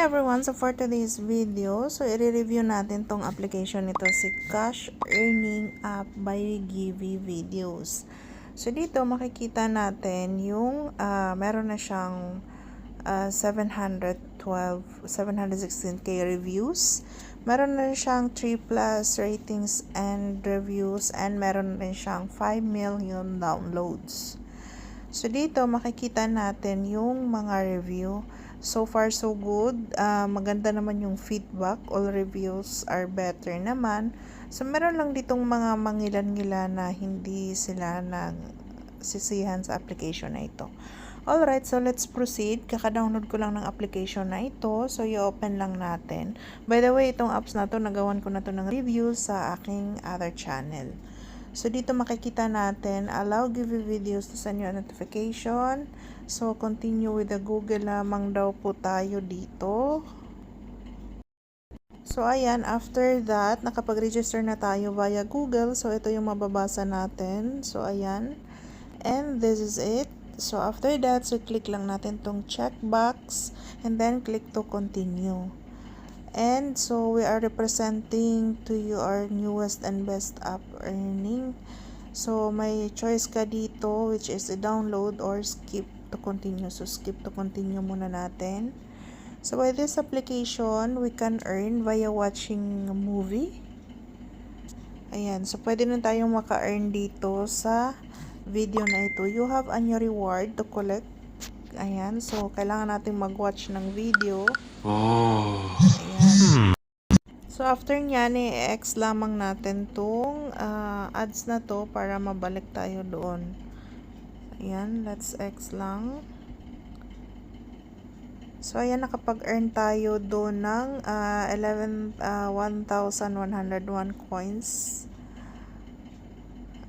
everyone! So for today's video, i-review natin tong application nito, si Cash Earning App by Givi Videos. So dito makikita natin yung meron na siyang 716k reviews. Meron na siyang 3+ ratings and reviews, and meron rin siyang 5 million downloads. So dito makikita natin yung mga review. So far so good. Maganda naman yung feedback. All reviews are better naman. So meron lang ditong mga mangilan-ngilan na hindi sila nagsisihan sa application na ito. Alright, so let's proceed. Kaka-download ko lang ng application na ito. So i-open lang natin. By the way, itong apps na to, nagawan ko na to ng review sa aking other channel. So dito makikita natin, allow Givi Videos to send you a notification. So continue with the Google lamang daw po tayo dito. So ayan, after that, nakapag-register na tayo via Google. So ito yung mababasa natin. So ayan. And this is it. So after that, so click lang natin tong checkbox and then click to continue. And so we are representing to you our newest and best app earning. So may choice ka dito, which is a download or skip to continue. So skip to continue muna natin. So by this application, we can earn via watching a movie. Ayan, so pwede na tayong maka-earn dito sa video na ito. You have a new reward to collect. Ayan, so kailangan natin mag-watch ng video. Ayan. So after nyan, i-X lamang natin tong ads na to para mabalik tayo doon. Ayan, let's X lang. So ayan, nakapag-earn tayo doon ng 1,101 coins.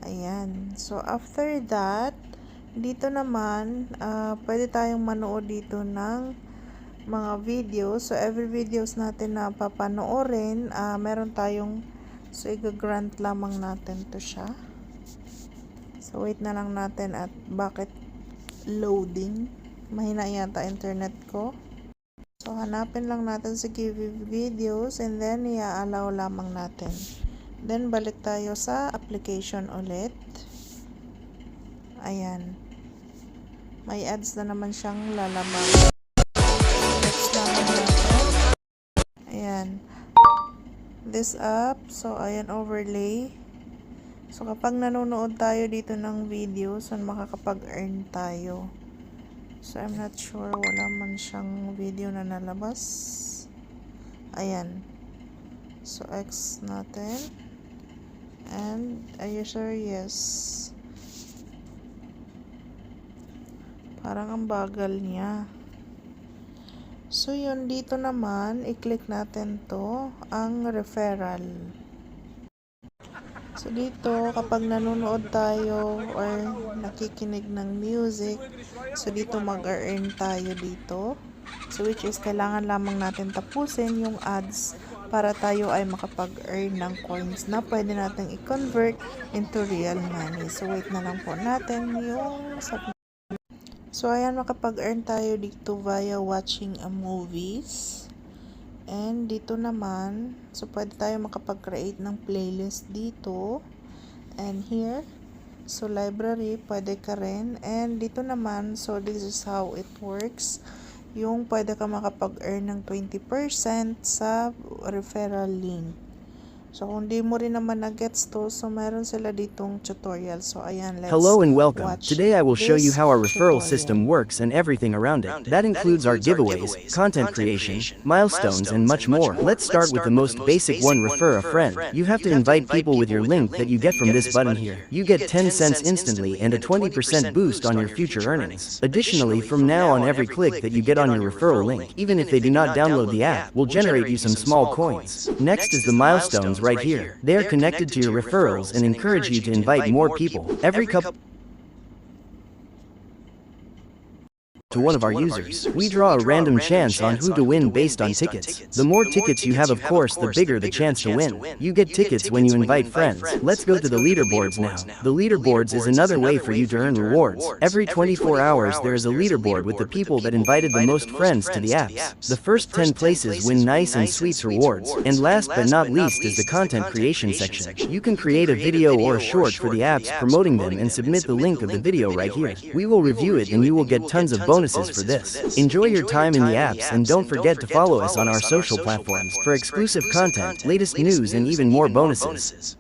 Ayan. So after that, dito naman, pwede tayong manood dito ng mga videos. So every videos natin na papanoorin, meron tayong, so i-grant lamang natin to siya. So wait na lang natin at bakit loading. Mahina yata internet ko. So hanapin lang natin sa Givi Videos and then i-allow lamang natin. Then balik tayo sa application ulit. Ayan. May ads na naman siyang lalabas. Ayan. This app. So ayan, overlay. So kapag nanonood tayo dito ng video, so makakapag-earn tayo. So I'm not sure, wala man siyang video na nalabas. Ayan. So X natin. And are you sure? Yes. Parang ang bagal niya. So yun, dito naman i-click natin to, ang referral. So dito, kapag nanonood tayo or nakikinig ng music, so dito mag-earn tayo dito. So which is kailangan lamang natin tapusin yung ads para tayo ay makapag-earn ng coins na pwede natin i-convert into real money. So wait na lang po natin yung submit. So ayan, makapag-earn tayo dito via watching a movies. And dito naman, so pwede tayo makapag-create ng playlist dito. And here, so library, pwede ka rin. And dito naman, so this is how it works. Yung pwede ka makapag-earn ng 20% sa referral link. So kung di mo rin naman na-gets to, so meron sila ditong tutorial. So ayan, let's Hello and welcome. watch Today I will show you how our referral tutorial. system works and everything around it. That includes our giveaways, content creation, milestones, and much more. Let's start with the most basic one, refer a friend. You have to invite people with your link that you get from this button here. You get 10 cents instantly and a 20% boost on your future earnings. Additionally, from now on, every click that you get on your referral link, even if they do not download the app, will generate you some small coins. Next is the milestones right here. They are connected to your referrals and encourage you to invite more people. Every couple to to one of our users. We draw a random chance on who to win based on tickets. The more tickets you have, of course, the bigger the chance to win. You get tickets when you invite friends. Let's go to the leaderboards now. The leaderboards is another way for you to earn rewards. Every 24 hours there is a leaderboard with the people that invited the most friends to the apps. The first 10 places win nice and sweet rewards. And last but not least is the content creation section. You can create a video or a short for the apps promoting them and submit the link of the video right here. We will review it and you will get tons of bonuses for this. Enjoy your time in the apps and don't forget to follow us on our social platforms for exclusive content, latest news and even more bonuses.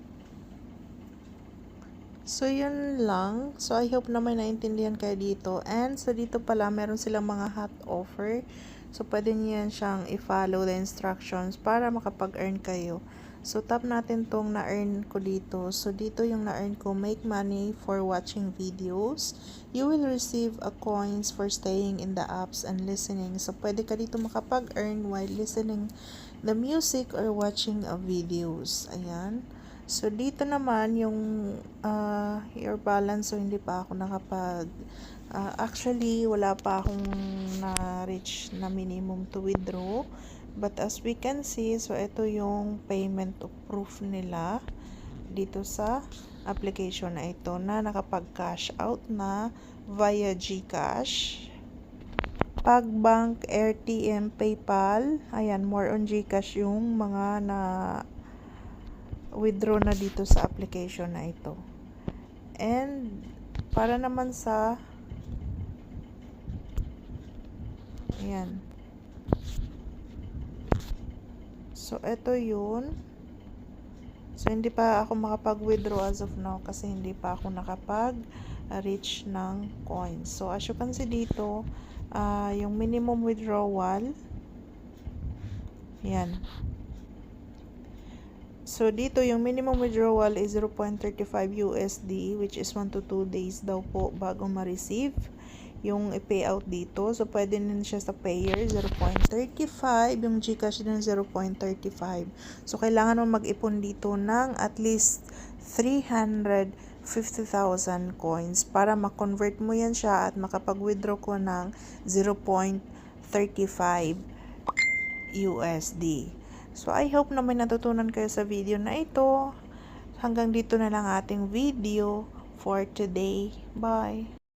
So, yun lang. So, I hope na may naintindihan kayo dito. And so, dito pala, meron silang mga hot offer. So, pwede niyo yan siyang i-follow the instructions para makapag-earn kayo. So, tap natin tong na-earn ko dito. So, dito yung na-earn ko, make money for watching videos. You will receive a coins for staying in the apps and listening. So, pwede ka dito makapag-earn while listening the music or watching videos. Ayan. So, dito naman yung your balance. So, hindi pa ako nakapag actually, wala pa akong na-reach na minimum to withdraw. But as we can see, so ito yung payment of proof nila dito sa application na ito na nakapag-cash out na via GCash, Pagbank, RTM, PayPal. Ayan, more on GCash yung mga na withdraw na dito sa application na ito. And para naman sa ayan. So, ito yun. So, hindi pa ako makapag-withdraw as of now kasi hindi pa ako nakapag-reach ng coins. So, as you can see dito, yung minimum withdrawal, yan. So, dito, yung minimum withdrawal is 0.35 USD, which is 1 to 2 days daw po bago ma-receive yung i-payout dito. So, pwede din siya sa payer, 0.35. Yung GCash din, 0.35. So, kailangan mo mag-ipon dito ng at least 350,000 coins para ma-convert mo yan siya at makapag-withdraw ko ng 0.35 USD. So, I hope na may natutunan kayo sa video na ito. Hanggang dito na lang ating video for today. Bye!